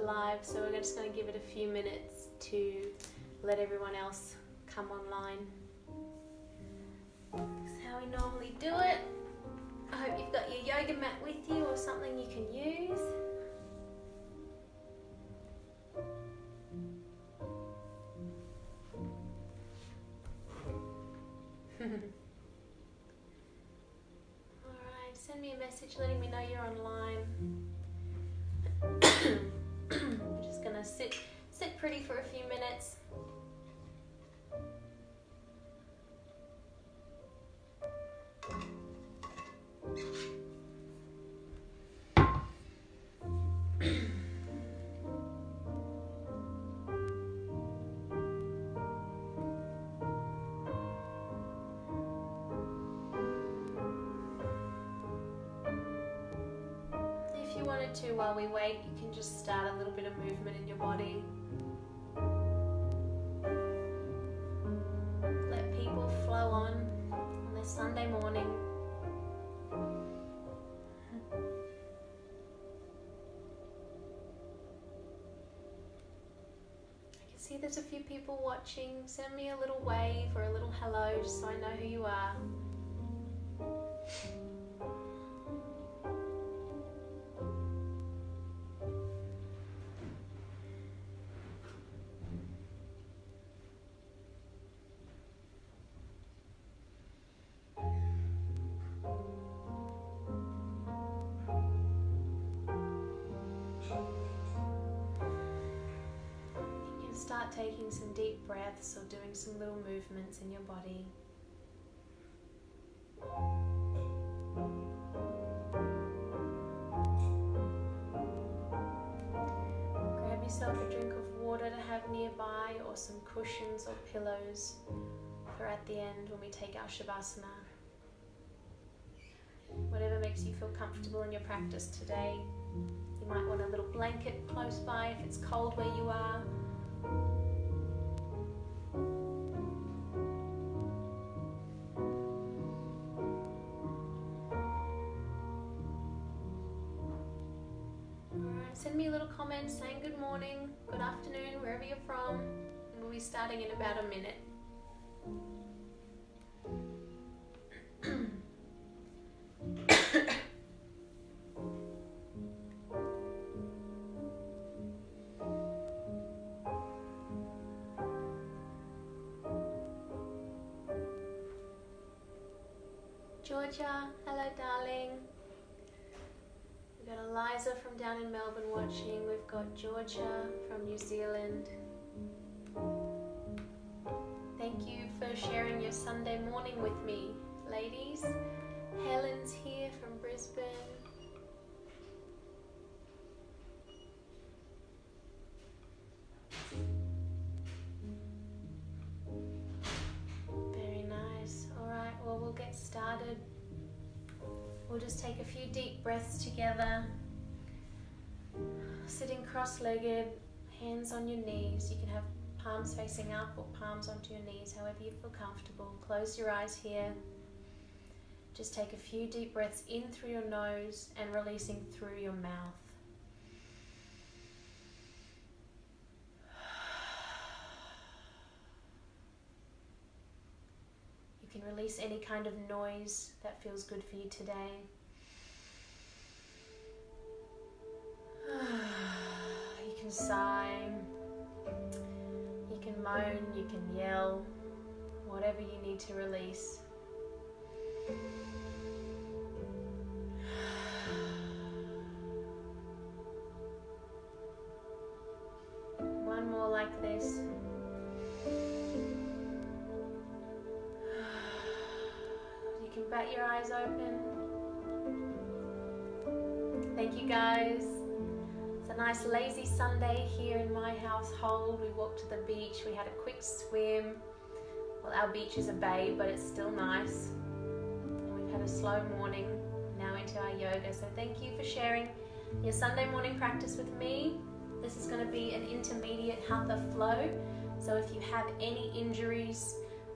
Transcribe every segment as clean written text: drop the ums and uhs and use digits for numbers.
live, so we're just going to give it a few minutes to let everyone else come online. That's how we normally do it. I hope you've got your yoga mat with you or something you can use. Alright, send me a message letting me know you're online. I'm just gonna sit pretty for a few minutes. If you wanted to, while we wait, you can just start a little bit of movement in your body. Let people flow on this Sunday morning. I can see there's a few people watching. Send me a little wave or a little hello just so I know who you are. Start taking some deep breaths or doing some little movements in your body. Grab yourself a drink of water to have nearby or some cushions or pillows for at the end when we take our Shavasana. Whatever makes you feel comfortable in your practice today. You might want a little blanket close by if it's cold where you are. Alright, send me a little comment saying good morning, good afternoon, wherever you're from, and we'll be starting in about a minute. Georgia, hello darling. We've got Eliza from down in Melbourne watching. We've got Georgia from New Zealand. Thank you for sharing your Sunday morning with me, ladies. Helen's here from Brisbane. Very nice. Alright, well, we'll get started. We'll just take a few deep breaths together. Sitting cross-legged, hands on your knees. You can have palms facing up or palms onto your knees, however you feel comfortable. Close your eyes here. Just take a few deep breaths in through your nose and releasing through your mouth. You can release any kind of noise that feels good for you today. You can sigh, you can moan, you can yell, whatever you need to release. One more like this. You can bat your eyes open. Thank you guys. It's a nice lazy Sunday here in my household. We walked to the beach, we had a quick swim. Well, our beach is a bay, but it's still nice. And we've had a slow morning, now into our yoga. So thank you for sharing your Sunday morning practice with me. This is going to be an intermediate Hatha flow. So if you have any injuries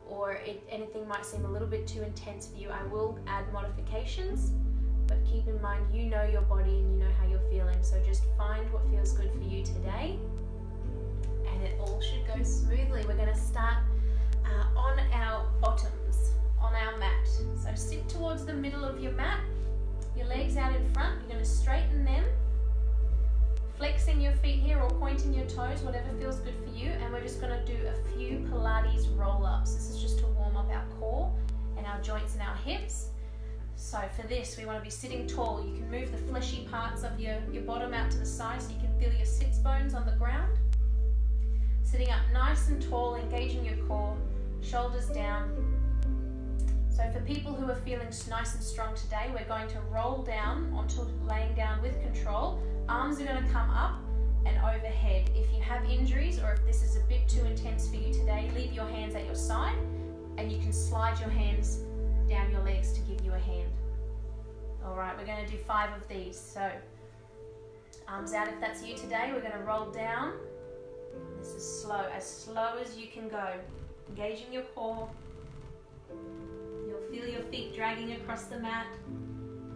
or anything might seem a little bit too intense for you, I will add modifications. but keep in mind you know your body and you know how you're feeling, so just find what feels good for you today and it all should go smoothly. We're going to start on our bottoms, on our mat. So sit towards the middle of your mat, your legs out in front. You're going to straighten them, flexing your feet here or pointing your toes, whatever feels good for you, and we're just going to do a few Pilates roll-ups. This is just to warm up our core and our joints and our hips. So for this, we want to be sitting tall. You can move the fleshy parts of your bottom out to the side so you can feel your sits bones on the ground. Sitting up nice and tall, engaging your core, shoulders down. So for people who are feeling nice and strong today, we're going to roll down onto laying down with control. Arms are going to come up and overhead. If you have injuries or if this is a bit too intense for you today, leave your hands at your side and you can slide your hands down your legs to give you a hand. All right, we're going to do 5 of these. So arms out if that's you today. We're going to roll down. This is slow as you can go. Engaging your core. You'll feel your feet dragging across the mat.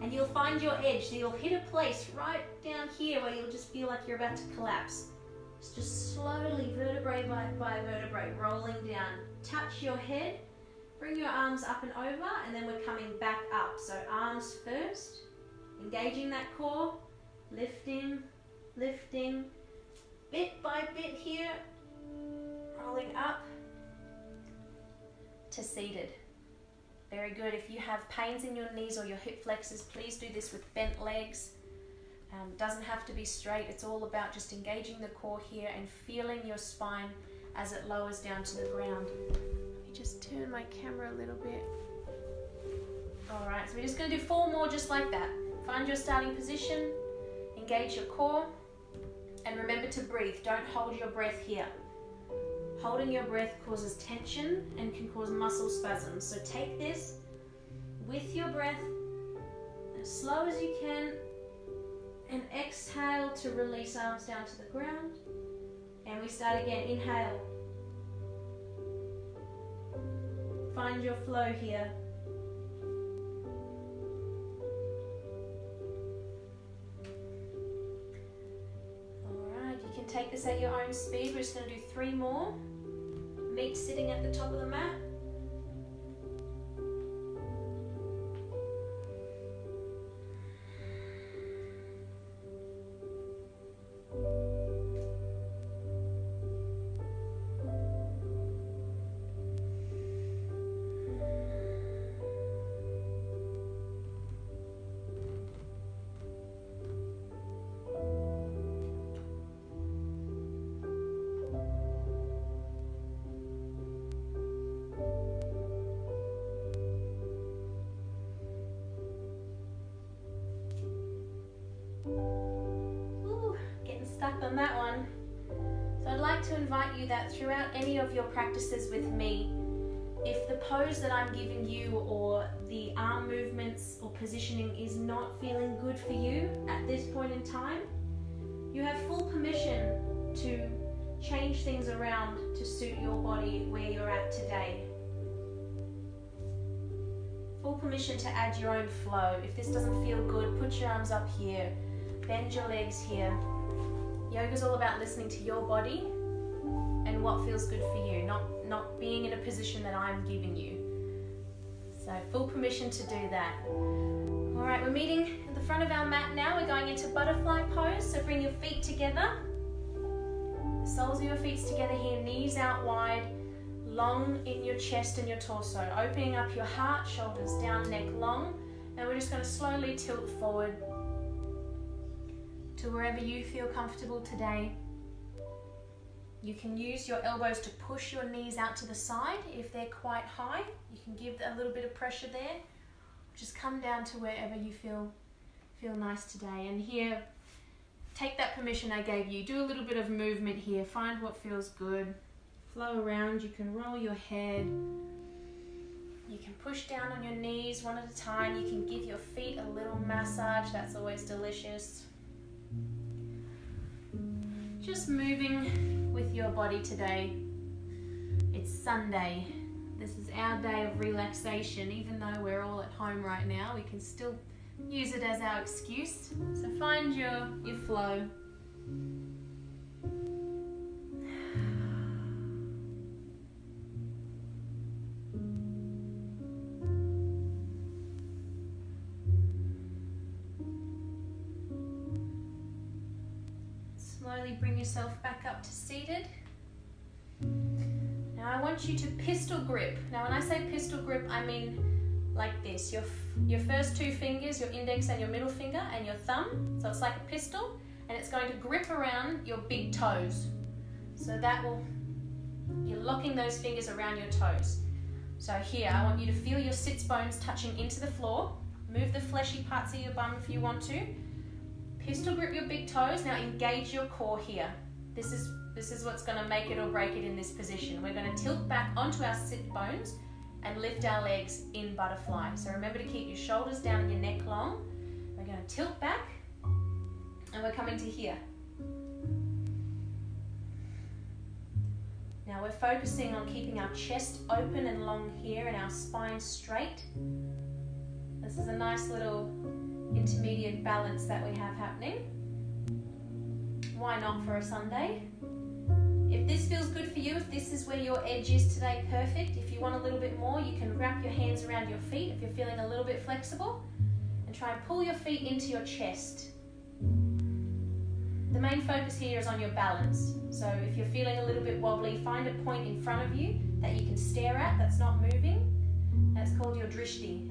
And you'll find your edge. So you'll hit a place right down here where you'll just feel like you're about to collapse. Just slowly, vertebrae by vertebrae, rolling down. Touch your head. Bring your arms up and over, and then we're coming back up. So arms first. Engaging that core. Lifting, lifting. Bit by bit here. Rolling up to seated. Very good. If you have pains in your knees or your hip flexors, please do this with bent legs. Doesn't have to be straight. It's all about just engaging the core here and feeling your spine as it lowers down to the ground. Let me just turn my camera a little bit. All right, so we're just going to do 4 more just like that. Find your starting position, engage your core, and remember to breathe. Don't hold your breath here. Holding your breath causes tension and can cause muscle spasms. So take this with your breath as slow as you can and exhale to release arms down to the ground. And we start again. Inhale. Find your flow here. Alright, you can take this at your own speed. We're just going to do 3 more. Meet sitting at the top of the mat. Stuck on that one. So I'd like to invite you that throughout any of your practices with me, if the pose that I'm giving you or the arm movements or positioning is not feeling good for you at this point in time, you have full permission to change things around to suit your body where you're at today. Full permission to add your own flow. If this doesn't feel good, put your arms up here, bend your legs here. Yoga is all about listening to your body and what feels good for you, not being in a position that I'm giving you. So full permission to do that. All right, we're meeting at the front of our mat now. We're going into butterfly pose. So bring your feet together. The soles of your feet together here, knees out wide, long in your chest and your torso. Opening up your heart, shoulders down, neck long. And we're just going to slowly tilt forward to wherever you feel comfortable today. You can use your elbows to push your knees out to the side if they're quite high. You can give a little bit of pressure there. Just come down to wherever you feel nice today. And here, take that permission I gave you. Do a little bit of movement here. Find what feels good. Flow around. You can roll your head. You can push down on your knees one at a time. You can give your feet a little massage. That's always delicious. Just moving with your body today. It's Sunday. This is our day of relaxation. Even though we're all at home right now, we can still use it as our excuse. So find your flow. Slowly bring yourself back up to seated. Now I want you to pistol grip. Now when I say pistol grip, I mean like this. Your first two fingers, your index and your middle finger and your thumb. So it's like a pistol, and it's going to grip around your big toes. So you're locking those fingers around your toes. So here, I want you to feel your sits bones touching into the floor. Move the fleshy parts of your bum if you want to. Pistol grip your big toes. Now engage your core here. This is what's going to make it or break it in this position. We're going to tilt back onto our sit bones and lift our legs in butterfly. So remember to keep your shoulders down and your neck long. We're going to tilt back and we're coming to here. Now we're focusing on keeping our chest open and long here and our spine straight. This is a nice little intermediate balance that we have happening. Why not for a Sunday? If this feels good for you, if this is where your edge is today, perfect. If you want a little bit more, you can wrap your hands around your feet if you're feeling a little bit flexible, and try and pull your feet into your chest. The main focus here is on your balance. So if you're feeling a little bit wobbly, find a point in front of you that you can stare at that's not moving. That's called your drishti.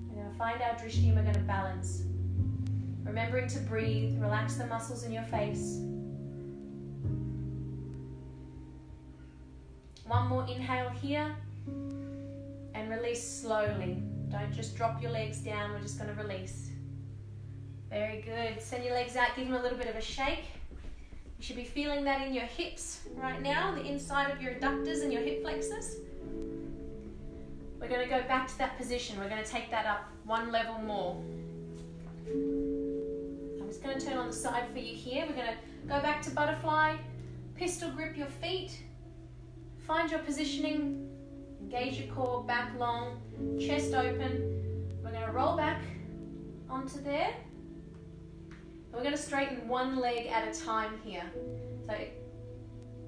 We're going to find our drishti and we're going to balance. Remembering to breathe, relax the muscles in your face. One more inhale here and release slowly. Don't just drop your legs down, we're just going to release. Very good. Send your legs out, give them a little bit of a shake. You should be feeling that in your hips right now, the inside of your adductors and your hip flexors. We're going to go back to that position. We're going to take that up one level more. I'm just going to turn on the side for you here. We're going to go back to butterfly, pistol grip your feet, find your positioning, engage your core, back long, chest open. We're going to roll back onto there. We're going to straighten one leg at a time here. So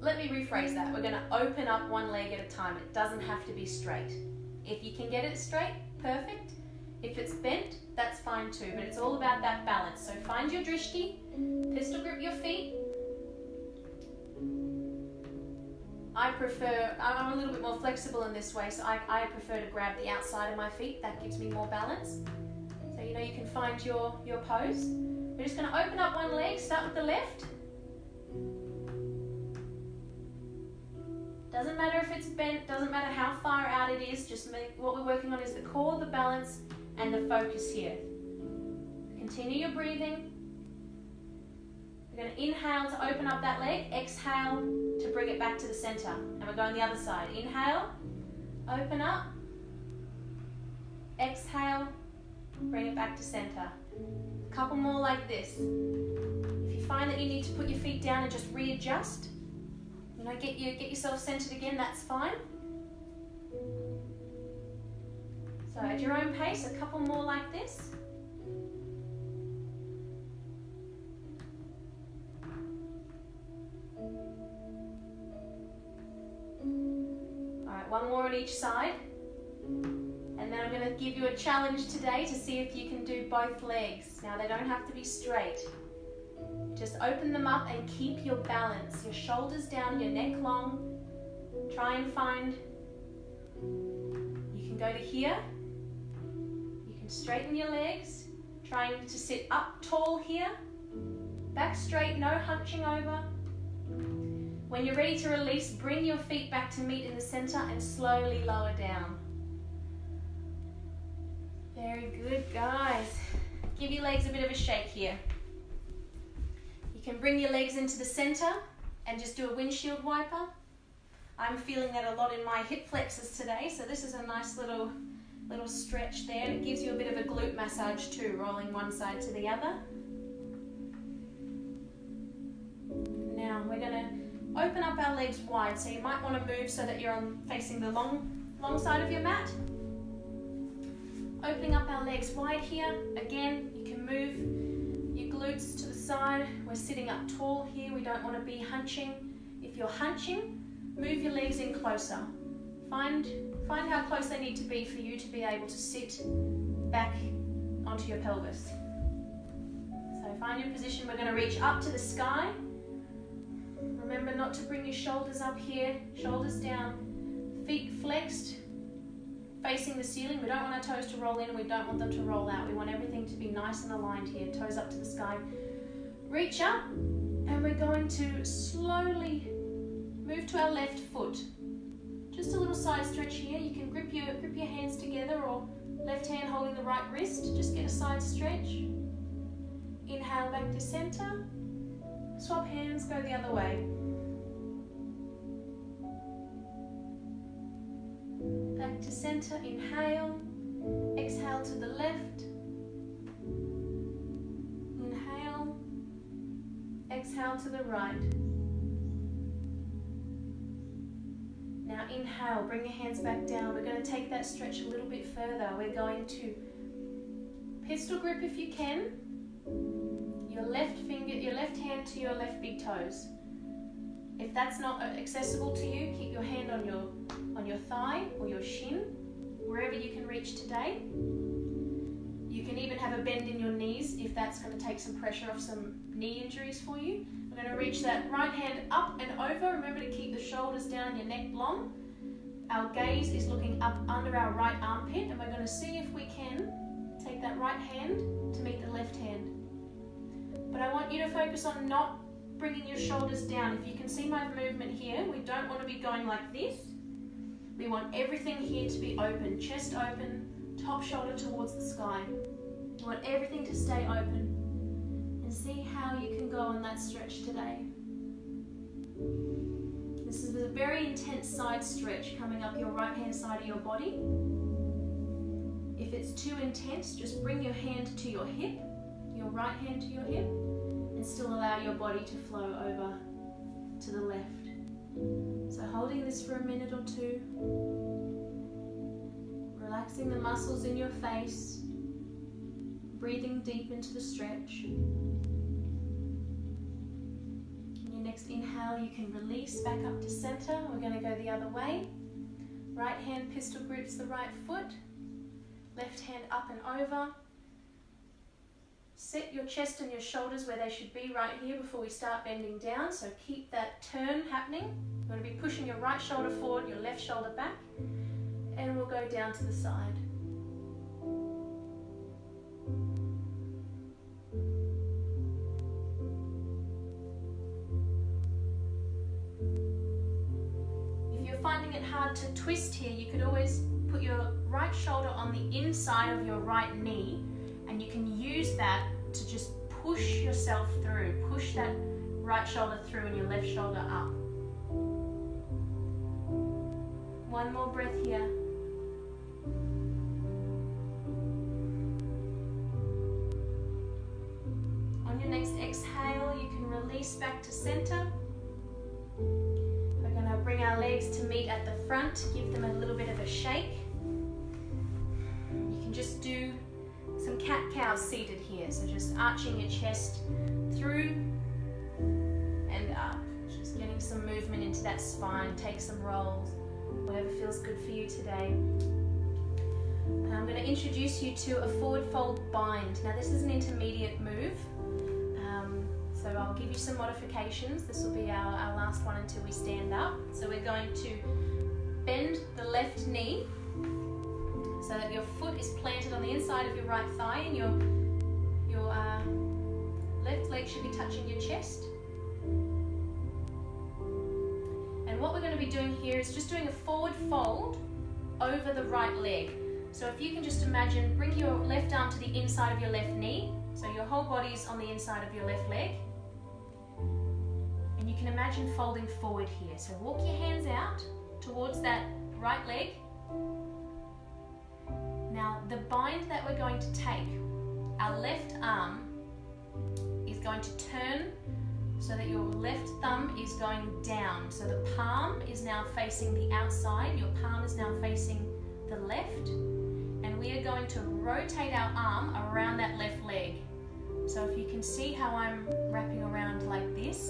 let me rephrase that. We're going to open up one leg at a time. It doesn't have to be straight. If you can get it straight, perfect. If it's bent, that's fine too, but it's all about that balance. So find your drishti, pistol grip your feet. I'm a little bit more flexible in this way, so I prefer to grab the outside of my feet. That gives me more balance. So you can find your pose. We're just going to open up one leg, start with the left. Doesn't matter if it's bent, doesn't matter how far out it is, what we're working on is the core, the balance, and the focus here. Continue your breathing. We're going to inhale to open up that leg, exhale to bring it back to the center. And we're going the other side. Inhale, open up, exhale, bring it back to center. A couple more like this. If you find that you need to put your feet down and just readjust, get yourself centered again, that's fine. So at your own pace, a couple more like this. Alright, one more on each side. And then I'm going to give you a challenge today to see if you can do both legs. Now they don't have to be straight. Just open them up and keep your balance. Your shoulders down, your neck long. Try and find, you can go to here. You can straighten your legs. Trying to sit up tall here. Back straight, no hunching over. When you're ready to release, bring your feet back to meet in the center and slowly lower down. Very good, guys. Give your legs a bit of a shake here. You can bring your legs into the center and just do a windshield wiper. I'm feeling that a lot in my hip flexors today, so this is a nice little stretch there, and it gives you a bit of a glute massage too, rolling one side to the other. Now we're going to open up our legs wide, so you might want to move so that you're facing the long side of your mat. Opening up our legs wide here. Again, you can move your glutes to the side. We're sitting up tall here. We don't want to be hunching. If you're hunching, move your legs in closer. Find how close they need to be for you to be able to sit back onto your pelvis. So find your position. We're going to reach up to the sky. Remember not to bring your shoulders up here, shoulders down, feet flexed, facing the ceiling. We don't want our toes to roll in, we don't want them to roll out. We want everything to be nice and aligned here, toes up to the sky. Reach up, and we're going to slowly move to our left foot. Just a little side stretch here. You can grip your hands together, or left hand holding the right wrist. Just get a side stretch. Inhale back to center. Swap hands, go the other way. Back to center, inhale. Exhale to the left. Inhale. Exhale to the right. Now inhale, bring your hands back down. We're going to take that stretch a little bit further. We're going to pistol grip if you can. Your left hand to your left big toes. If that's not accessible to you, keep your hand on your thigh or your shin, wherever you can reach today. You can even have a bend in your knees if that's going to take some pressure off some knee injuries for you. We're going to reach that right hand up and over. Remember to keep the shoulders down, your neck long. Our gaze is looking up under our right armpit, and we're going to see if we can take that right hand to meet the left hand. But I want you to focus on not bringing your shoulders down. If you can see my movement here, we don't want to be going like this. We want everything here to be open, chest open, top shoulder towards the sky. We want everything to stay open. And see how you can go on that stretch today. This is a very intense side stretch coming up your right hand side of your body. If it's too intense, just bring your hand to your hip, your right hand to your hip, and still allow your body to flow over to the left. So holding this for a minute or two, relaxing the muscles in your face, breathing deep into the stretch. On your next inhale, you can release back up to center. We're going to go the other way. Right hand pistol grips the right foot, left hand up and over. Set your chest and your shoulders where they should be right here before we start bending down. So keep that turn happening. You're going to be pushing your right shoulder forward, your left shoulder back, and we'll go down to the side. If you're finding it hard to twist here, you could always put your right shoulder on the inside of your right knee, and you can use that to just push yourself through. Push that right shoulder through and your left shoulder up. One more breath here. On your next exhale, you can release back to center. We're going to bring our legs to meet at the front, give them a little bit of a shake. You can just do some cat-cow seated here, so just arching your chest through and up, just getting some movement into that spine. Take some rolls, whatever feels good for you today. And I'm going to introduce you to a forward fold bind. Now this is an intermediate move, so I'll give you some modifications. This will be our last one until we stand up. So we're going to bend the left knee so that your foot is planted on the inside of your right thigh, and your left leg should be touching your chest. And what we're going to be doing here is just doing a forward fold over the right leg. So if you can just imagine, bring your left arm to the inside of your left knee, so your whole body is on the inside of your left leg. And you can imagine folding forward here. So walk your hands out towards that right leg. Now the bind that we're going to take, our left arm is going to turn so that your left thumb is going down. So the palm is now facing the outside, your palm is now facing the left, and we are going to rotate our arm around that left leg. So if you can see how I'm wrapping around like this.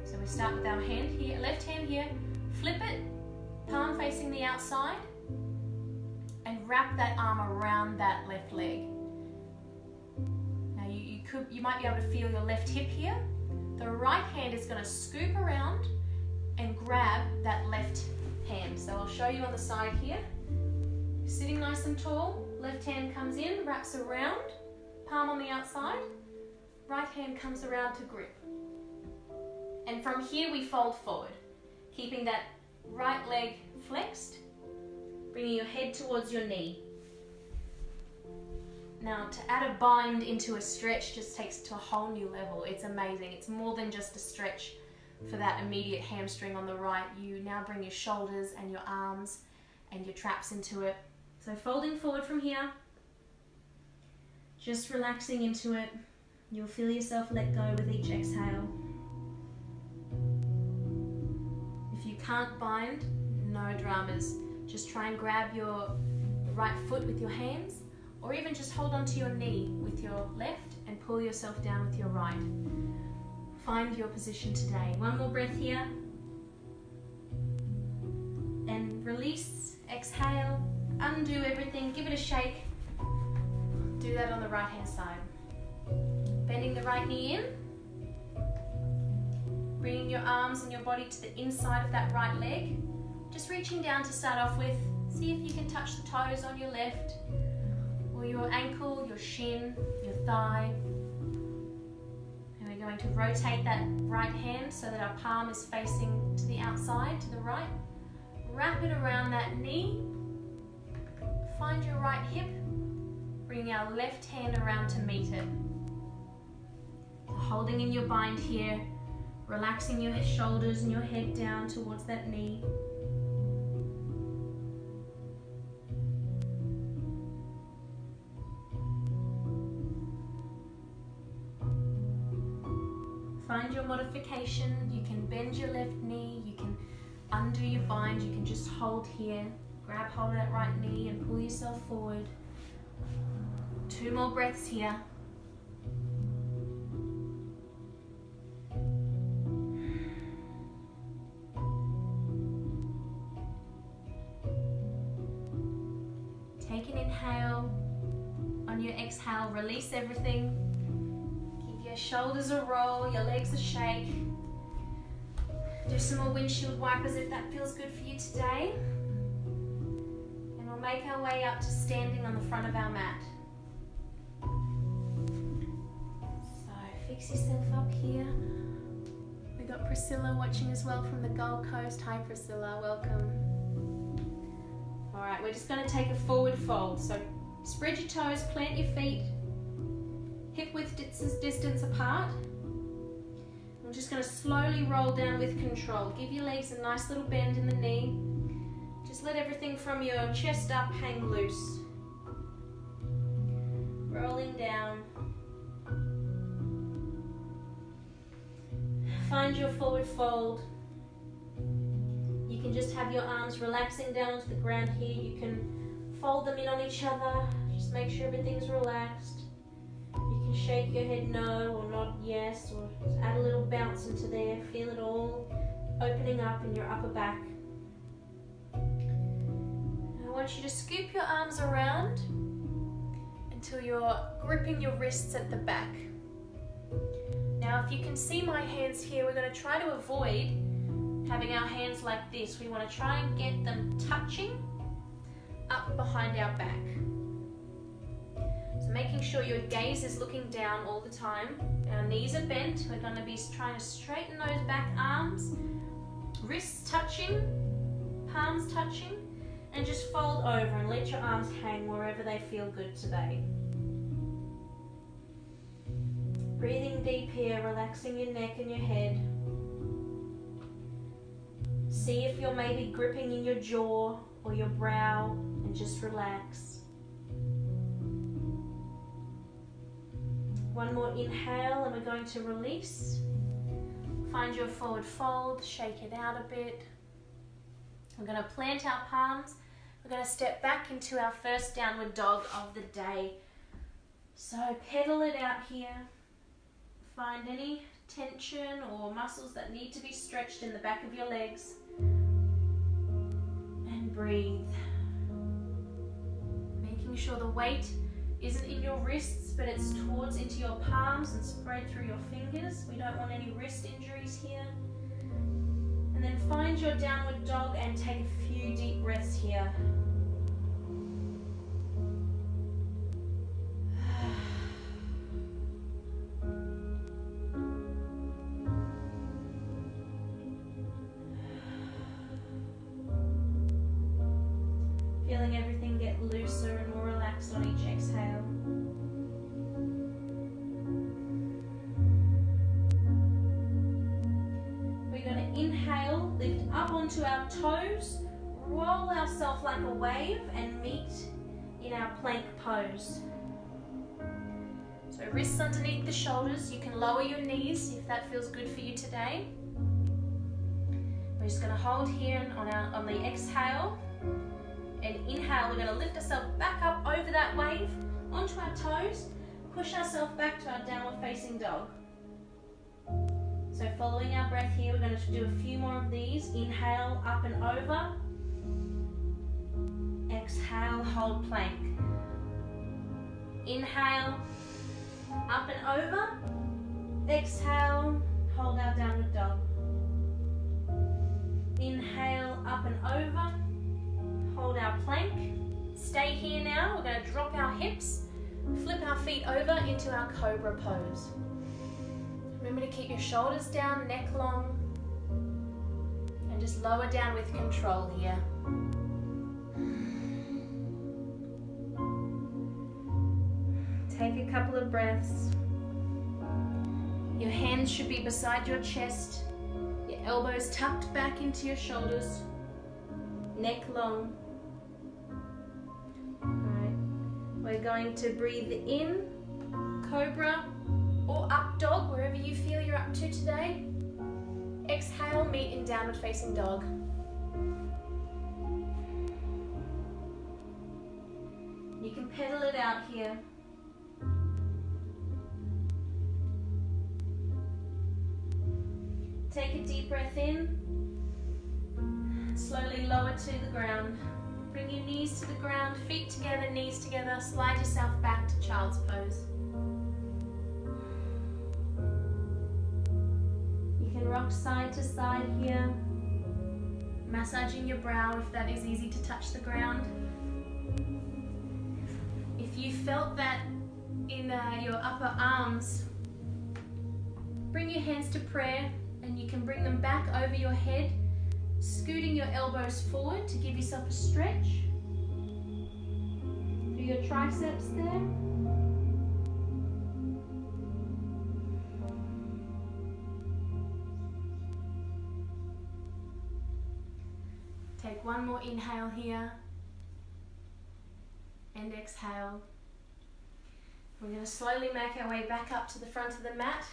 So we start with our hand here, left hand here, flip it, palm facing the outside, and wrap that arm around that left leg. Now you might be able to feel your left hip here. The right hand is going to scoop around and grab that left hand. So I'll show you on the side here. Sitting nice and tall, left hand comes in, wraps around, palm on the outside, right hand comes around to grip. And from here we fold forward, keeping that right leg flexed, bringing your head towards your knee. Now to add a bind into a stretch just takes it to a whole new level. It's amazing. It's more than just a stretch for that immediate hamstring on the right. You now bring your shoulders and your arms and your traps into it. So folding forward from here, just relaxing into it. You'll feel yourself let go with each exhale. If you can't bind, no dramas. Just try and grab your right foot with your hands, or even just hold onto your knee with your left and pull yourself down with your right. Find your position today. One more breath here. And release, exhale, undo everything, give it a shake. Do that on the right hand side. Bending the right knee in. Bringing your arms and your body to the inside of that right leg. Just reaching down to start off with. See if you can touch the toes on your left, or your ankle, your shin, your thigh. And we're going to rotate that right hand so that our palm is facing to the outside, to the right. Wrap it around that knee. Find your right hip. Bring our left hand around to meet it. Holding in your bind here, relaxing your shoulders and your head down towards that knee. Find your modification. You can bend your left knee, you can undo your bind, you can just hold here. Grab hold of that right knee and pull yourself forward. 2 more breaths here. Take an inhale. On your exhale, release everything. Give your shoulders a roll, your legs a shake. Do some more windshield wipers if that feels good for you today. And we'll make our way up to standing on the front of our mat. So fix yourself up here. We've got Priscilla watching as well from the Gold Coast. Hi Priscilla, welcome. Alright, we're just going to take a forward fold. So spread your toes, plant your feet, hip width distance apart. I'm just going to slowly roll down with control. Give your legs a nice little bend in the knee. Just let everything from your chest up hang loose. Rolling down. Find your forward fold. You can just have your arms relaxing down onto the ground here. You can fold them in on each other. Just make sure everything's relaxed. You can shake your head no or nod yes, or just add a little bounce into there. Feel it all opening up in your upper back. And I want you to scoop your arms around until you're gripping your wrists at the back. Now if you can see my hands here, we're going to try to avoid having our hands like this. We want to try and get them touching up behind our back. So making sure your gaze is looking down all the time. Our knees are bent. We're going to be trying to straighten those back arms. Wrists touching, palms touching, and just fold over and let your arms hang wherever they feel good today. Breathing deep here, relaxing your neck and your head. See if you're maybe gripping in your jaw or your brow, and just relax. One more inhale and we're going to release. Find your forward fold, shake it out a bit. We're going to plant our palms, we're going to step back into our first downward dog of the day. So pedal it out here. Find any tension or muscles that need to be stretched in the back of your legs. And breathe. Making sure the weight isn't in your wrists, but it's towards into your palms and spread through your fingers. We don't want any wrist injuries here. And then find your downward dog and take a few deep breaths here. Feeling everything get looser and more relaxed on each exhale. We're going to inhale, lift up onto our toes, roll ourselves like a wave and meet in our plank pose. So wrists underneath the shoulders. You can lower your knees if that feels good for you today. We're just going to hold here on the exhale. And inhale, we're going to lift ourselves back up over that wave, onto our toes, push ourselves back to our downward facing dog. So following our breath here, we're going to do a few more of these. Inhale, up and over. Exhale, hold plank. Inhale, up and over. Exhale, hold our downward dog. Inhale, up and over. Hold our plank. Stay here now. We're going to drop our hips, flip our feet over into our cobra pose. Remember to keep your shoulders down, neck long, and just lower down with control here. Take a couple of breaths. Your hands should be beside your chest, your elbows tucked back into your shoulders, neck long. We're going to breathe in, cobra or up dog, wherever you feel you're up to today. Exhale, meet in downward facing dog. You can pedal it out here. Take a deep breath in, slowly lower to the ground. Bring your knees to the ground, feet together, knees together. Slide yourself back to child's pose. You can rock side to side here, massaging your brow if that is easy to touch the ground. If you felt that in your upper arms, bring your hands to prayer and you can bring them back over your head, scooting your elbows forward to give yourself a stretch. Do your triceps there. Take one more inhale here and exhale. We're going to slowly make our way back up to the front of the mat.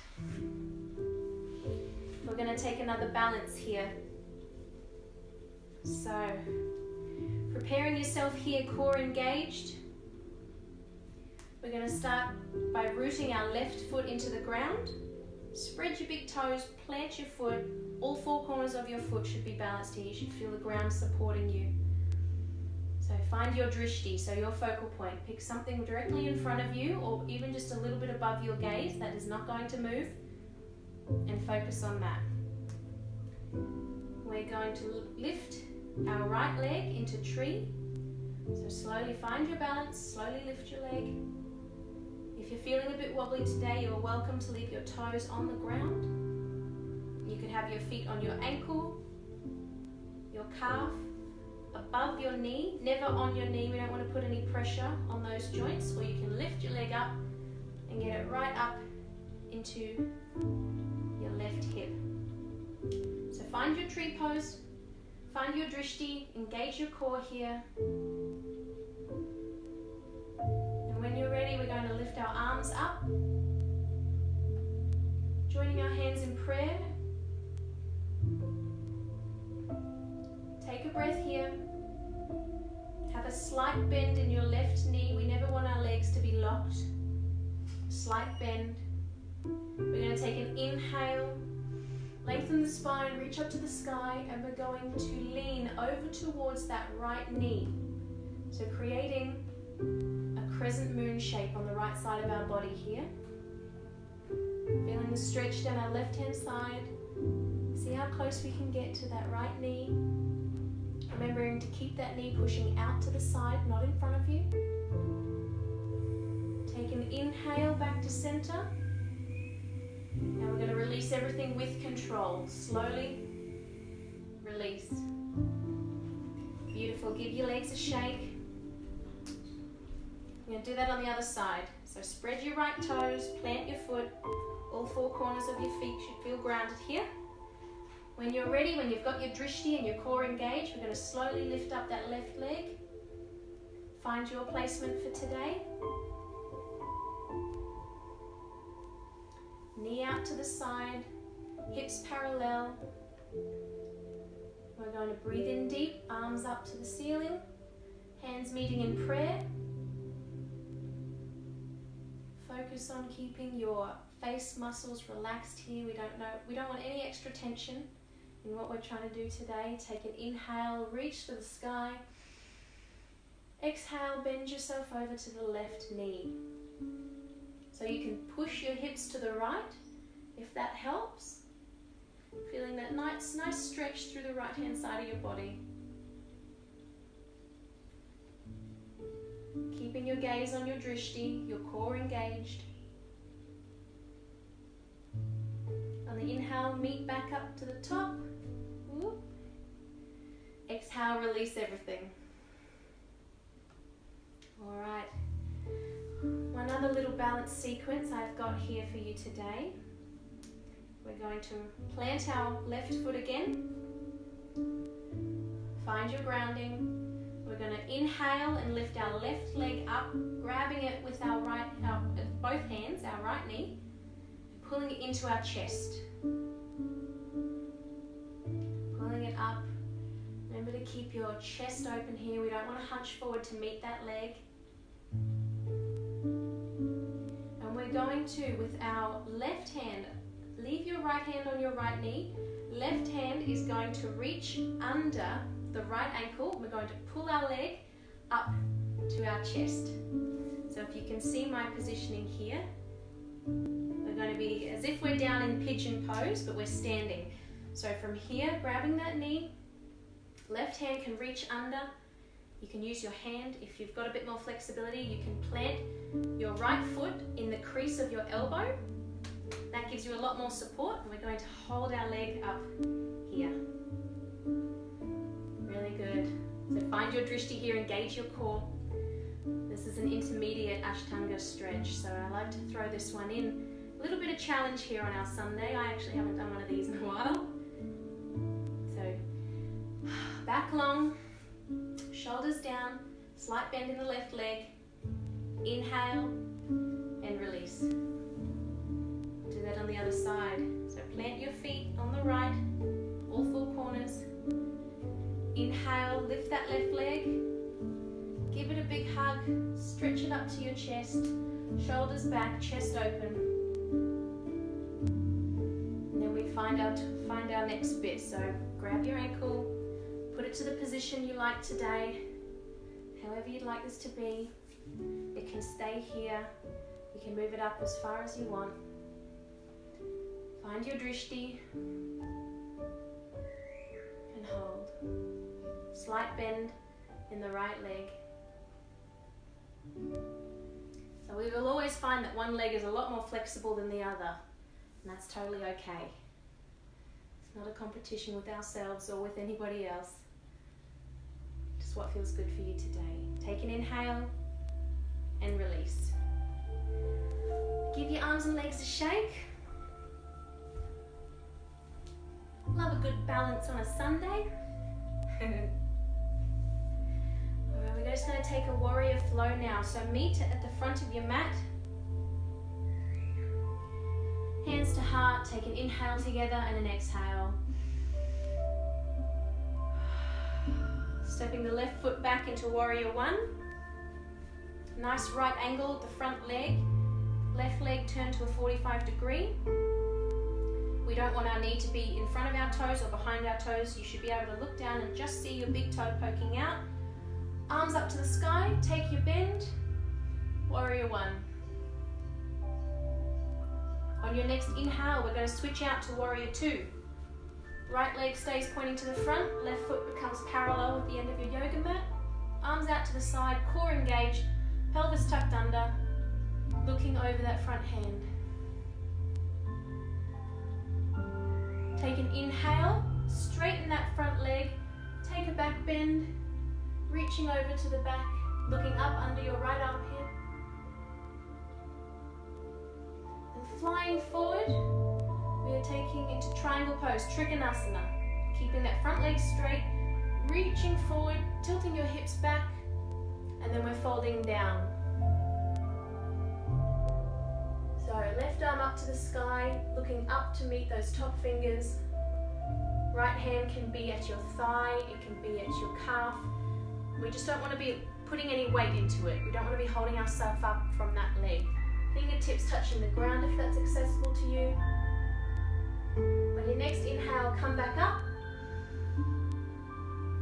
We're going to take another balance here. So, preparing yourself here, core engaged. We're going to start by rooting our left foot into the ground. Spread your big toes, plant your foot. All four corners of your foot should be balanced here. You should feel the ground supporting you. So find your drishti, so your focal point. Pick something directly in front of you or even just a little bit above your gaze that is not going to move, and focus on that. We're going to lift our right leg into tree. So slowly find your balance, slowly lift your leg. If you're feeling a bit wobbly today, you're welcome to leave your toes on the ground. You could have your feet on your ankle, your calf, above your knee, never on your knee. We don't want to put any pressure on those joints. Or you can lift your leg up and get it right up into your left hip. So find your tree pose, find your drishti, engage your core here. And when you're ready, we're going to lift our arms up, joining our hands in prayer. Take a breath here. slight bend. We're going to take an inhale, lengthen the spine, reach up to the sky, and we're going to lean over towards that right knee. So creating a crescent moon shape on the right side of our body here. Feeling the stretch down our left hand side. See how close we can get to that right knee. Remembering to keep that knee pushing out to the side, not in front of you. Take an inhale back to center. Now we're going to release everything with control. Slowly release. Beautiful. Give your legs a shake. You're going to do that on the other side. So spread your right toes, plant your foot. All four corners of your feet should feel grounded here. When you're ready, when you've got your drishti and your core engaged, we're going to slowly lift up that left leg. Find your placement for today. Knee out to the side, hips parallel. We're going to breathe in deep, arms up to the ceiling, hands meeting in prayer. Focus on keeping your face muscles relaxed here. We don't want any extra tension in what we're trying to do today. Take an inhale, reach for the sky. Exhale, bend yourself over to the left knee. So you can push your hips to the right, if that helps. Feeling that nice stretch through the right hand side of your body. Keeping your gaze on your drishti, your core engaged. On the inhale, meet back up to the top. Whoop. Exhale, release everything. All right. One other little balance sequence I've got here for you today. We're going to plant our left foot again. Find your grounding. We're going to inhale and lift our left leg up, grabbing it with both hands, our right knee, pulling it into our chest. Pulling it up. Remember to keep your chest open here. We don't want to hunch forward to meet that leg. And we're going to, with our left hand, leave your right hand on your right knee. Left hand is going to reach under the right ankle. We're going to pull our leg up to our chest. So if you can see my positioning here, we're going to be as if we're down in pigeon pose, but we're standing. So from here, grabbing that knee, left hand can reach under. You can use your hand. If you've got a bit more flexibility, you can plant your right foot in the crease of your elbow. That gives you a lot more support, and we're going to hold our leg up here. Really good. So find your drishti here, engage your core. This is an intermediate Ashtanga stretch, so I like to throw this one in. A little bit of challenge here on our Sunday. I actually haven't done one of these in a while. So back long, shoulders down, slight bend in the left leg. Inhale and release. Do that on the other side. So plant your feet on the right, all four corners. Inhale, lift that left leg. Give it a big hug. Stretch it up to your chest. Shoulders back, chest open. And then we find our next bit. So grab your ankle, put it to the position you like today. However you'd like this to be. It can stay here. You can move it up as far as you want. Find your drishti and hold. Slight bend in the right leg. So we will always find that one leg is a lot more flexible than the other, and that's totally okay. It's not a competition with ourselves or with anybody else. Just what feels good for you today. Take an inhale and release. Give your arms and legs a shake. Love a good balance on a Sunday. Alright, we're just going to take a warrior flow now. So meet at the front of your mat. Hands to heart, take an inhale together and an exhale. Stepping the left foot back into warrior one. Nice right angle at the front leg. Left leg turned to a 45 degree. We don't want our knee to be in front of our toes or behind our toes. You should be able to look down and just see your big toe poking out. Arms up to the sky, take your bend, warrior one. On your next inhale, we're going to switch out to warrior two. Right leg stays pointing to the front, left foot becomes parallel with the end of your yoga mat. Arms out to the side, core engaged, pelvis tucked under, looking over that front hand. Take an inhale, straighten that front leg, take a back bend, reaching over to the back, looking up under your right armpit. And flying forward, we are taking into triangle pose, Trikonasana. Keeping that front leg straight, reaching forward, tilting your hips back, and then we're folding down. So left arm up to the sky, looking up to meet those top fingers. Right hand can be at your thigh, it can be at your calf. We just don't want to be putting any weight into it. We don't want to be holding ourselves up from that leg. Fingertips touching the ground if that's accessible to you. On your next inhale, come back up.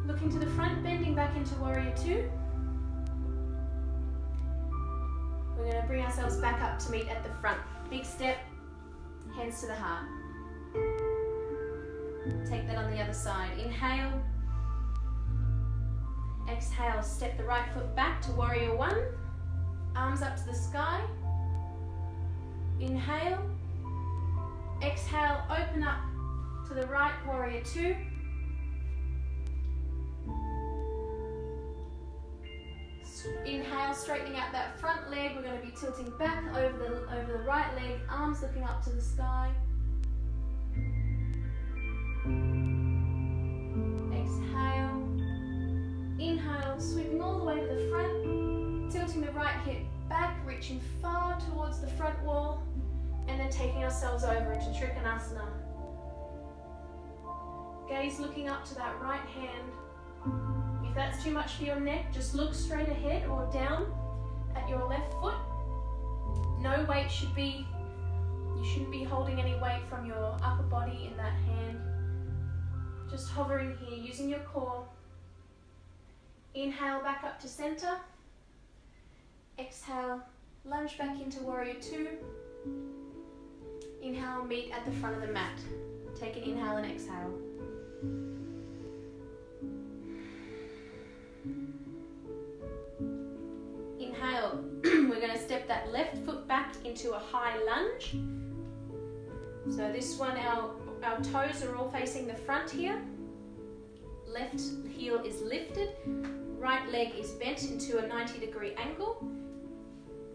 Looking to the front, bending back into warrior two. We're going to bring ourselves back up to meet at the front. Big step, hands to the heart. Take that on the other side. Inhale. Exhale, step the right foot back to warrior one. Arms up to the sky. Inhale. Exhale, open up to the right, warrior two. Inhale, straightening out that front leg. We're going to be tilting back over the right leg, arms looking up to the sky. Exhale. Inhale, sweeping all the way to the front, tilting the right hip back, reaching far towards the front wall, and then taking ourselves over into Trikonasana. Gaze looking up to that right hand. If that's too much for your neck, just look straight ahead or down at your left foot. No weight you shouldn't be holding any weight from your upper body in that hand. Just hovering here, using your core. Inhale back up to center. Exhale, lunge back into warrior two. Inhale, meet at the front of the mat. Take an inhale and exhale. Inhale, we're going to step that left foot back into a high lunge. So this one, our toes are all facing the front here. Left heel is lifted, right leg is bent into a 90-degree angle.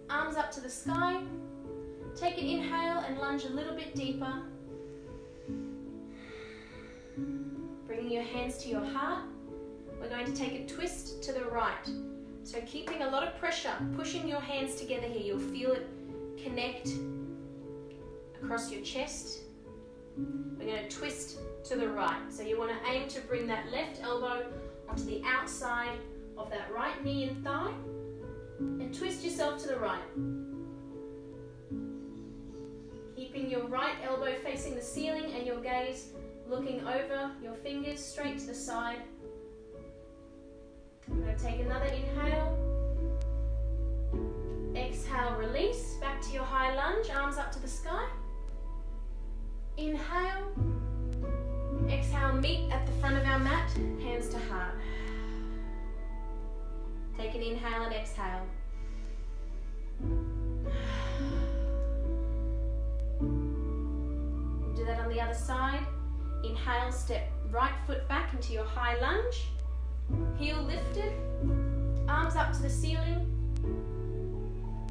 Arms up to the sky. Take an inhale and lunge a little bit deeper. Bringing your hands to your heart. We're going to take a twist to the right. So keeping a lot of pressure, pushing your hands together here. You'll feel it connect across your chest. We're going to twist to the right. So you want to aim to bring that left elbow onto the outside of that right knee and thigh, and twist yourself to the right. Keeping your right elbow facing the ceiling and your gaze looking over your fingers straight to the side. I'm going to take another inhale. Exhale, release, back to your high lunge, arms up to the sky. Inhale. Exhale, meet at the front of our mat, hands to heart. Take an inhale and exhale. Do that on the other side. Inhale, step right foot back into your high lunge. Heel lifted, arms up to the ceiling.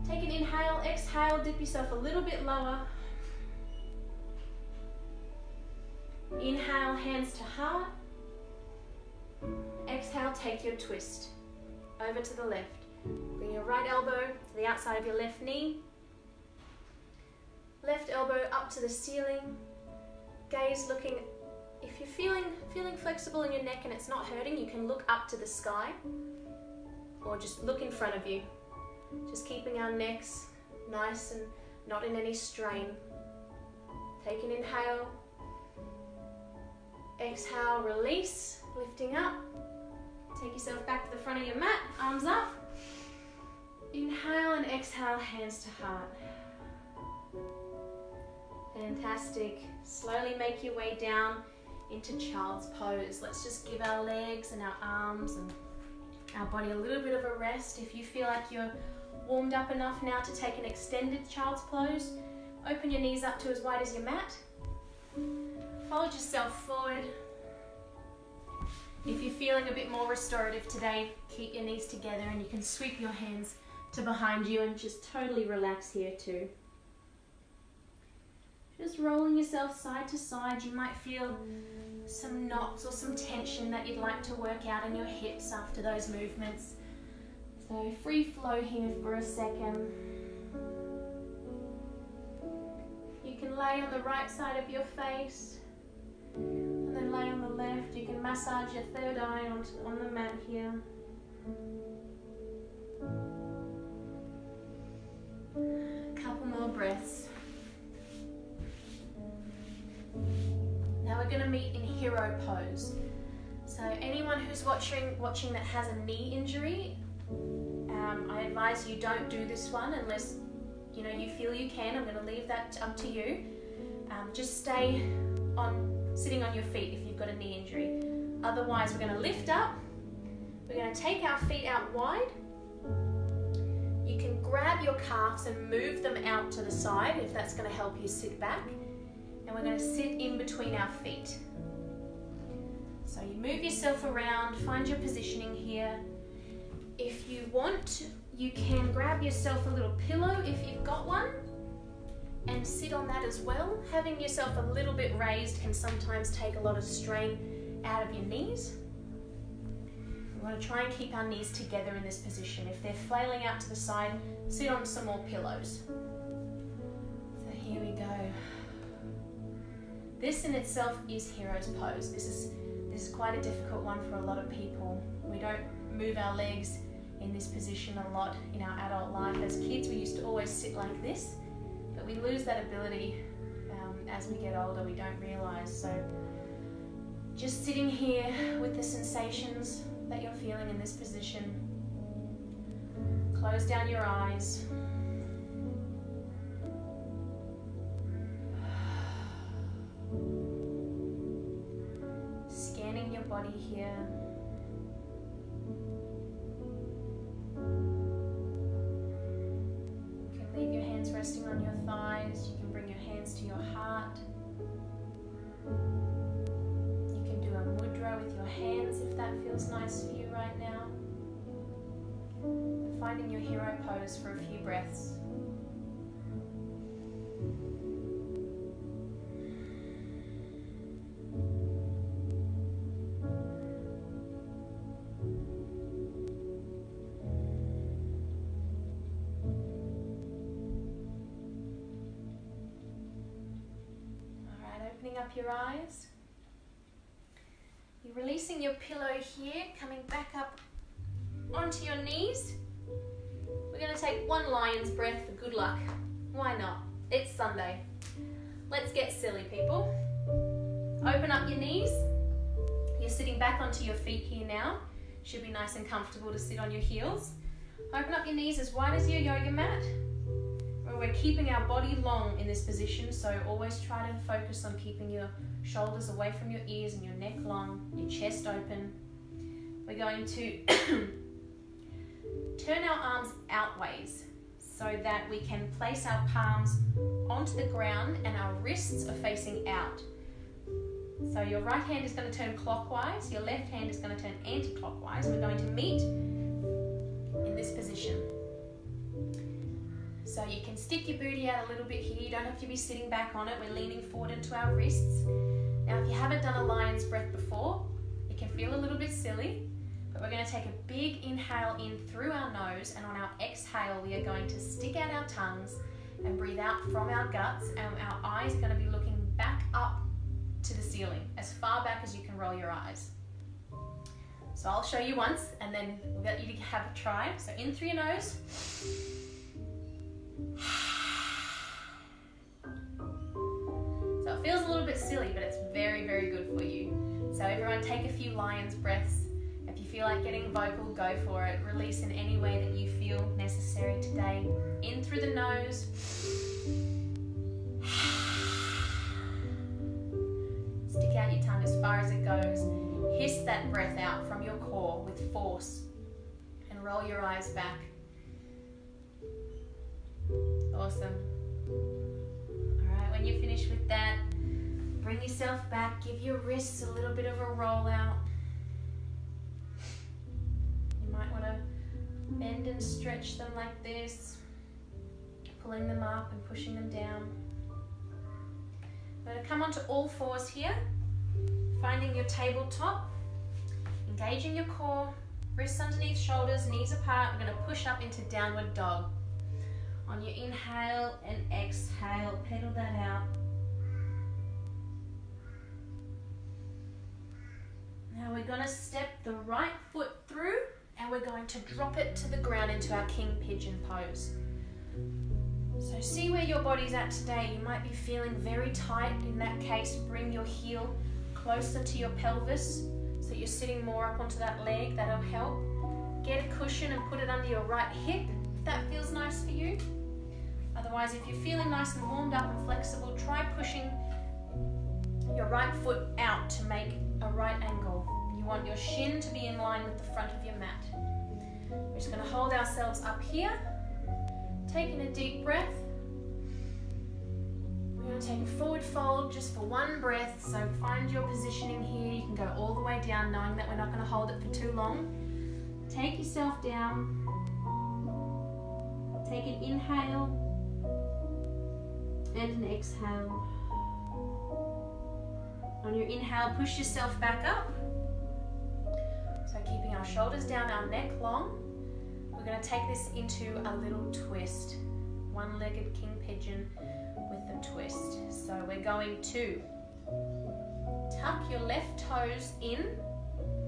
Take an inhale, exhale, dip yourself a little bit lower. Inhale, hands to heart. Exhale, take your twist. Over to the left. Bring your right elbow to the outside of your left knee. Left elbow up to the ceiling. Gaze looking. If you're feeling flexible in your neck and it's not hurting, you can look up to the sky or just look in front of you. Just keeping our necks nice and not in any strain. Take an inhale. Exhale, release, lifting up. Take yourself back to the front of your mat, arms up. Inhale and exhale, hands to heart. Fantastic. Slowly make your way down into child's pose. Let's just give our legs and our arms and our body a little bit of a rest. If you feel like you're warmed up enough now to take an extended child's pose, open your knees up to as wide as your mat. Fold yourself forward. If you're feeling a bit more restorative today, keep your knees together and you can sweep your hands to behind you and just totally relax here too. Just rolling yourself side to side. You might feel some knots or some tension that you'd like to work out in your hips after those movements. So free flow here for a second. You can lay on the right side of your face and then lay on the left. You can massage your third eye on the mat here. A couple more breaths. Now we're going to meet in hero pose. So anyone who's watching that has a knee injury, I advise you don't do this one unless you feel you can. I'm going to leave that up to you. Just stay sitting on your feet if you've got a knee injury. Otherwise, we're going to lift up. We're going to take our feet out wide. You can grab your calves and move them out to the side if that's going to help you sit back. And we're going to sit in between our feet. So you move yourself around, find your positioning here. If you want, you can grab yourself a little pillow if you've got one and sit on that as well. Having yourself a little bit raised can sometimes take a lot of strain out of your knees. We want to try and keep our knees together in this position. If they're flailing out to the side, sit on some more pillows. So here we go. This in itself is hero's pose. This is quite a difficult one for a lot of people. We don't move our legs in this position a lot in our adult life. As kids, we used to always sit like this, but we lose that ability as we get older. We don't realize. So just sitting here with the sensations that you're feeling in this position. Close down your eyes. Scanning your body here. You can leave your hands resting on your thighs. You can bring your hands to your heart. You can do a mudra with your hands if that feels nice for you right now. Finding your hero pose for a few breaths. Opening up your eyes. You're releasing your pillow here, coming back up onto your knees. We're going to take one lion's breath for good luck. Why not? It's Sunday. Let's get silly, people. Open up your knees. You're sitting back onto your feet here now. Should be nice and comfortable to sit on your heels. Open up your knees as wide as your yoga mat. We're keeping our body long in this position, so always try to focus on keeping your shoulders away from your ears and your neck long, your chest open. We're going to turn our arms outways so that we can place our palms onto the ground and our wrists are facing out. So your right hand is going to turn clockwise, your left hand is going to turn anti-clockwise. We're going to meet in this position. So you can stick your booty out a little bit here. You don't have to be sitting back on it. We're leaning forward into our wrists. Now, if you haven't done a lion's breath before, it can feel a little bit silly, but we're going to take a big inhale in through our nose, and on our exhale, we are going to stick out our tongues and breathe out from our guts, and our eyes are going to be looking back up to the ceiling, as far back as you can roll your eyes. So I'll show you once, and then we'll get you to have a try. So in through your nose. it feels a little bit silly, but it's very, very good for you. So everyone take a few lion's breaths. If you feel like getting vocal, go for it. Release in any way that you feel necessary today. In through the nose. Stick out your tongue as far as it goes. Hiss that breath out from your core with force. And roll your eyes back. Awesome. Alright, when you're finished with that, bring yourself back. Give your wrists a little bit of a roll out. You might want to bend and stretch them like this. Pulling them up and pushing them down. I'm going to come onto all fours here. Finding your tabletop. Engaging your core. Wrists underneath shoulders, knees apart. We're going to push up into downward dog. On your inhale and exhale, pedal that out. Now we're going to step the right foot through and we're going to drop it to the ground into our king pigeon pose. So see where your body's at today. You might be feeling very tight. In that case, bring your heel closer to your pelvis so you're sitting more up onto that leg. That'll help. Get a cushion and put it under your right hip if that feels nice for you. Otherwise, if you're feeling nice and warmed up and flexible, try pushing your right foot out to make a right angle. You want your shin to be in line with the front of your mat. We're just going to hold ourselves up here. Taking a deep breath. We're going to take a forward fold just for one breath. So find your positioning here. You can go all the way down knowing that we're not going to hold it for too long. Take yourself down. Take an inhale and an exhale. On your inhale, push yourself back up. So keeping our shoulders down, our neck long. We're going to take this into a little twist. One-legged king pigeon with a twist. So we're going to tuck your left toes in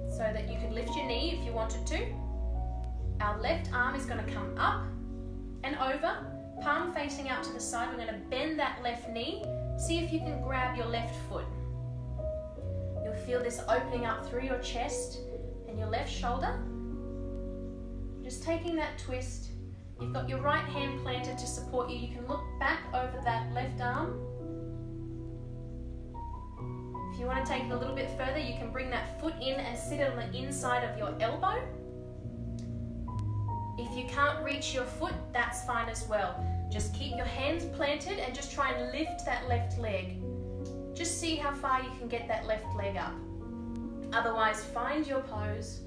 so that you could lift your knee if you wanted to. Our left arm is going to come up and over, palm facing out to the side. We're going to bend that left knee. See if you can grab your left foot. You'll feel this opening up through your chest and your left shoulder. Just taking that twist. You've got your right hand planted to support you. You can look back over that left arm. If you want to take it a little bit further, you can bring that foot in and sit on the inside of your elbow. If you can't reach your foot, that's fine as well. Just keep your hands planted and just try and lift that left leg. Just see how far you can get that left leg up. Otherwise, find your pose.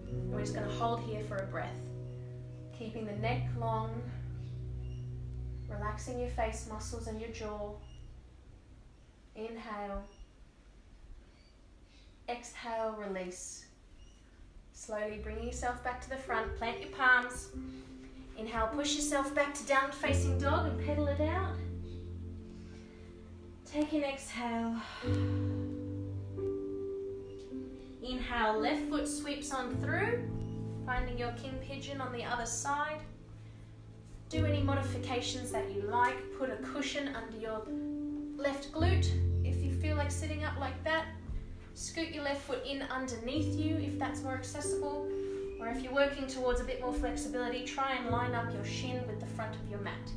We're just going to hold here for a breath. Keeping the neck long. Relaxing your face muscles and your jaw. Inhale. Exhale, release. Slowly bring yourself back to the front. Plant your palms. Inhale, push yourself back to downward facing dog and pedal it out. Take an exhale. Inhale, left foot sweeps on through, finding your king pigeon on the other side. Do any modifications that you like. Put a cushion under your left glute if you feel like sitting up like that. Scoot your left foot in underneath you if that's more accessible. Or if you're working towards a bit more flexibility, try and line up your shin with the front of your mat.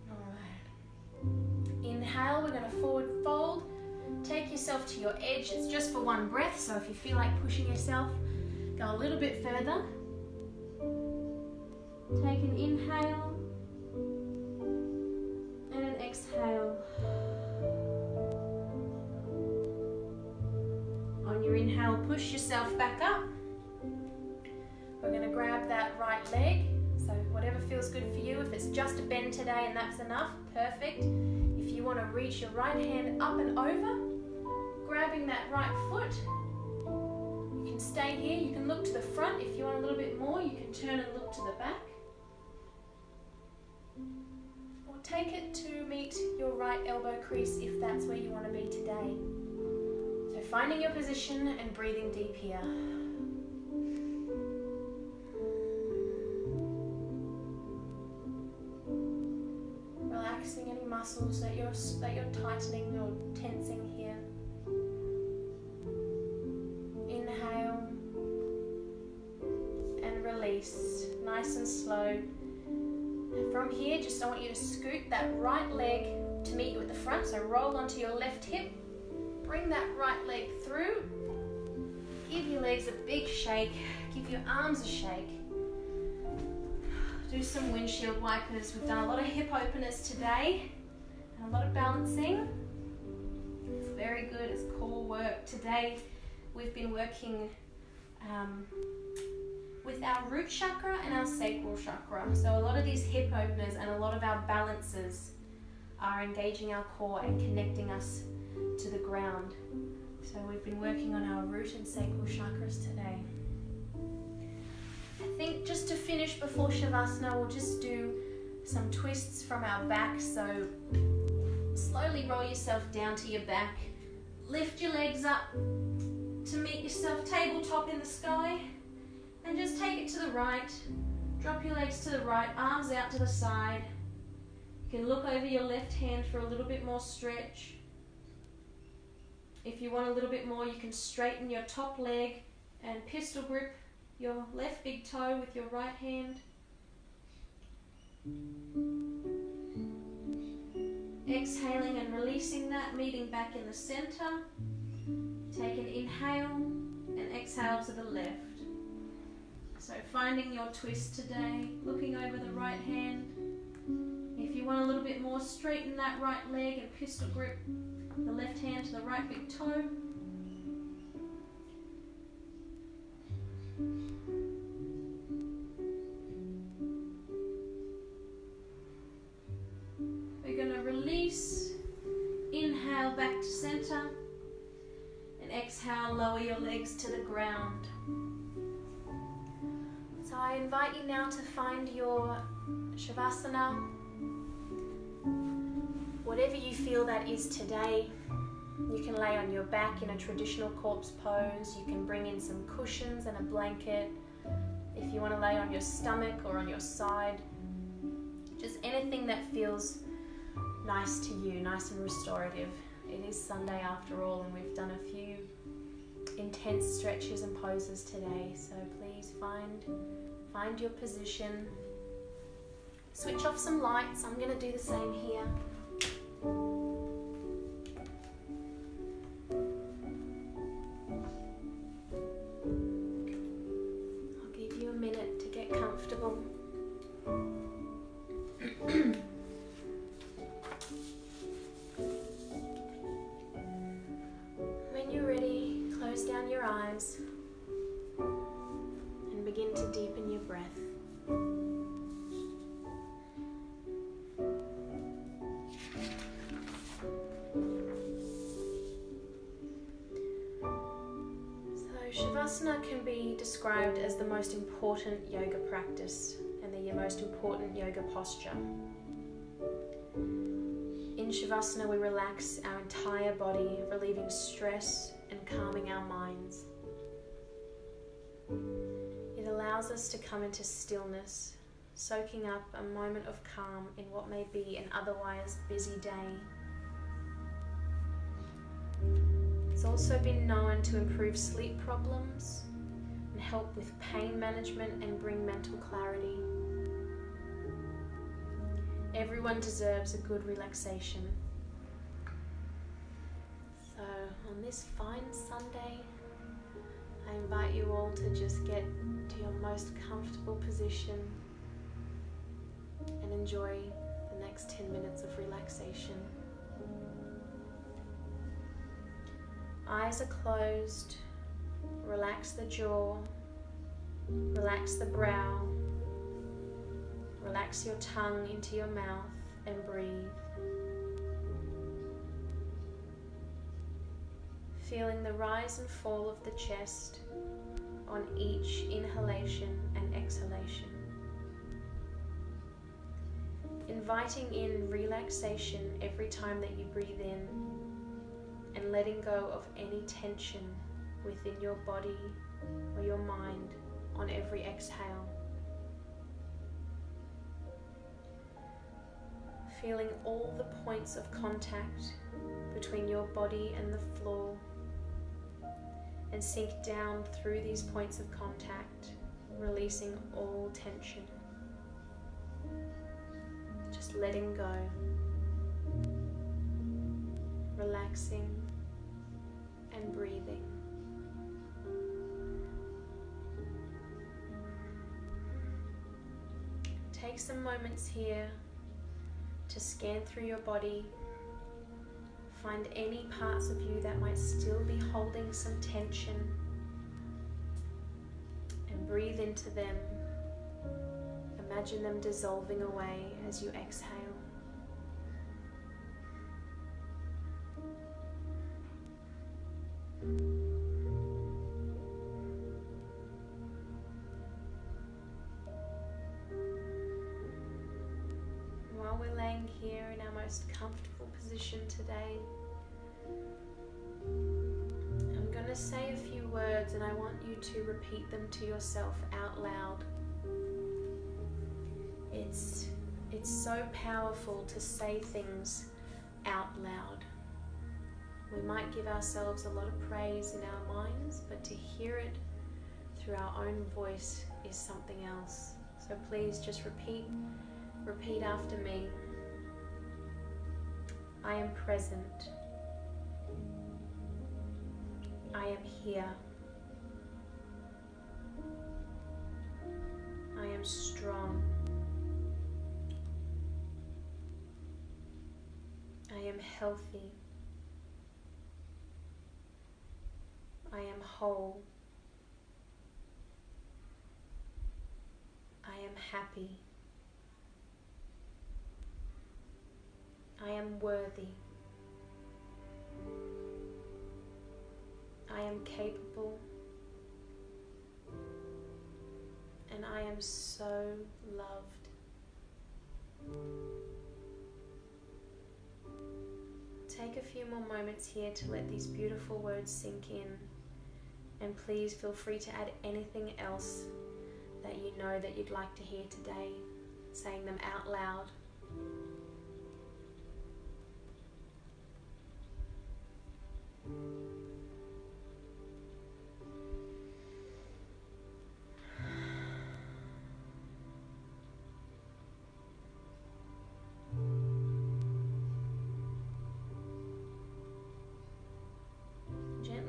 Alright. Inhale, we're going to forward fold. Take yourself to your edge. It's just for one breath, so if you feel like pushing yourself, go a little bit further. Take an inhale and an exhale. On your inhale, push yourself back up. We're going to grab that right leg, so whatever feels good for you. If it's just a bend today and that's enough, perfect. If you want to reach your right hand up and over, grabbing that right foot, you can stay here. You can look to the front. If you want a little bit more, you can turn and look to the back. Or take it to meet your right elbow crease if that's where you want to be today. So finding your position and breathing deep here. Relaxing any muscles that you're tightening or tensing here. Inhale and release, nice and slow. And from here, just I want you to scoot that right leg to meet you at the front. So roll onto your left hip, bring that right leg through. Give your legs a big shake, give your arms a shake. Do some windshield wipers. We've done a lot of hip openers today and a lot of balancing. It's very good, it's core work. Today we've been working with our root chakra and our sacral chakra. So a lot of these hip openers and a lot of our balances are engaging our core and connecting us to the ground. So we've been working on our root and sacral chakras today. I think just to finish before Shavasana, we'll just do some twists from our back. So slowly roll yourself down to your back. Lift your legs up to meet yourself tabletop in the sky. And just take it to the right. Drop your legs to the right, arms out to the side. You can look over your left hand for a little bit more stretch. If you want a little bit more, you can straighten your top leg and pistol grip your left big toe with your right hand. Exhaling and releasing that, meeting back in the center. Take an inhale and exhale to the left. So finding your twist today, looking over the right hand. If you want a little bit more, straighten that right leg and pistol grip the left hand to the right big toe. We're going to release, inhale back to center, and exhale, lower your legs to the ground. So I invite you now to find your Shavasana, whatever you feel that is today. You can lay on your back in a traditional corpse pose. You can bring in some cushions and a blanket. If you want to lay on your stomach or on your side, just anything that feels nice to you, nice and restorative. It is Sunday after all, and we've done a few intense stretches and poses today, so please find your position. Switch off some lights. I'm going to do the same here. I'll give you a minute to get comfortable. When you're ready, close down your eyes and begin to deepen your breath. Shavasana can be described as the most important yoga practice and the most important yoga posture. In Shavasana, we relax our entire body, relieving stress and calming our minds. It allows us to come into stillness, soaking up a moment of calm in what may be an otherwise busy day. It's also been known to improve sleep problems and help with pain management and bring mental clarity. Everyone deserves a good relaxation. So on this fine Sunday, I invite you all to just get to your most comfortable position and enjoy the next 10 minutes of relaxation. Eyes are closed. Relax the jaw. Relax the brow. Relax your tongue into your mouth and breathe. Feeling the rise and fall of the chest on each inhalation and exhalation. Inviting in relaxation every time that you breathe in, and letting go of any tension within your body or your mind on every exhale. feeling all the points of contact between your body and the floor, and sink down through these points of contact, releasing all tension. Just letting go, relaxing and breathing. Take some moments here to scan through your body, find any parts of you that might still be holding some tension, and breathe into them. Imagine them dissolving away as you exhale. While we're laying here in our most comfortable position today, I'm going to say a few words and I want you to repeat them to yourself out loud. It's so powerful to say things out loud. We might give ourselves a lot of praise in our minds, but to hear it through our own voice is something else. So please just repeat after me. I am present. I am here. I am strong. I am healthy. I am whole. I am happy. I am worthy. I am capable. And I am so loved. Take a few more moments here to let these beautiful words sink in, and please feel free to add anything else that you know that you'd like to hear today, saying them out loud.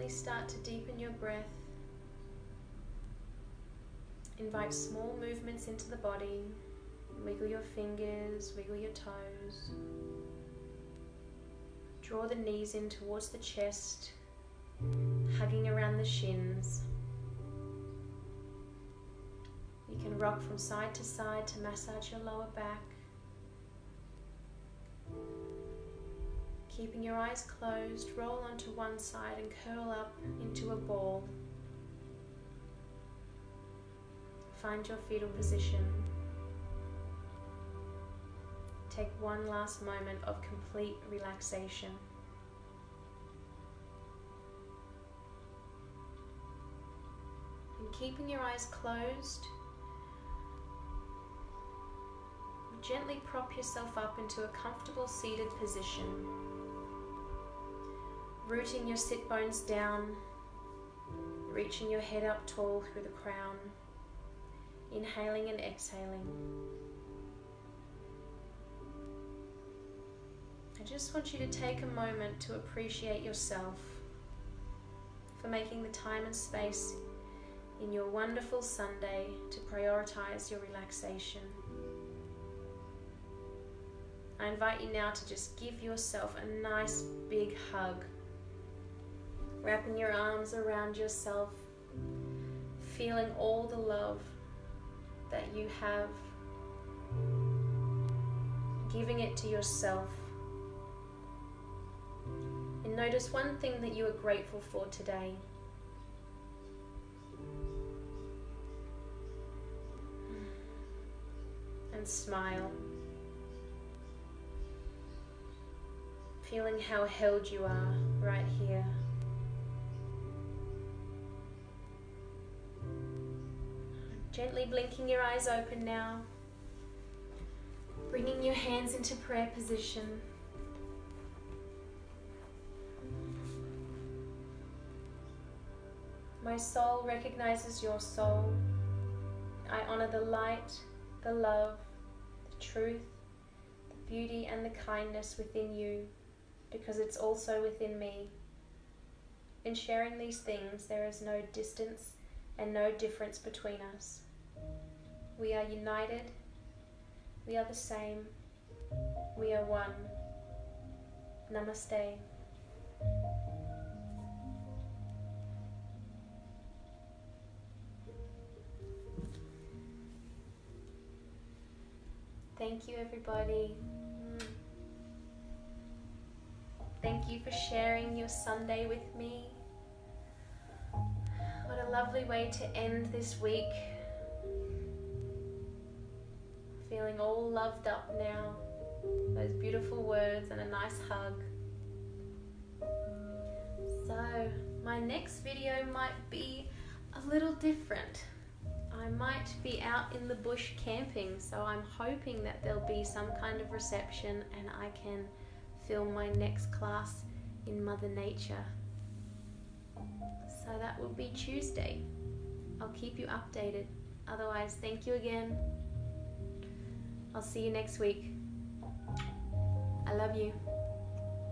Start to deepen your breath. Invite small movements into the body. Wiggle your fingers, wiggle your toes. Draw the knees in towards the chest, hugging around the shins. You can rock from side to side to massage your lower back. Keeping your eyes closed, roll onto one side and curl up into a ball. Find your fetal position. Take one last moment of complete relaxation. And keeping your eyes closed, gently prop yourself up into a comfortable seated position. Rooting your sit bones down, reaching your head up tall through the crown, inhaling and exhaling. I just want you to take a moment to appreciate yourself for making the time and space in your wonderful Sunday to prioritize your relaxation. I invite you now to just give yourself a nice big hug. Wrapping your arms around yourself, feeling all the love that you have, giving it to yourself. And notice one thing that you are grateful for today. And smile. Feeling how held you are right here. Gently blinking your eyes open now. Bringing your hands hands into prayer position. My soul recognizes your soul. I honor the light, the love, the truth, the beauty and the kindness within you, because it's also within me. In sharing these things, there is no distance and no difference between us. We are united. We are the same. We are one. Namaste. Thank you, everybody. Thank you for sharing your Sunday with me. What a lovely way to end this week. Feeling all loved up now. Those beautiful words and a nice hug. So, my next video might be a little different. I might be out in the bush camping, so I'm hoping that there'll be some kind of reception and I can film my next class in Mother Nature. So that will be Tuesday. I'll keep you updated. Otherwise, thank you again. I'll see you next week. I love you.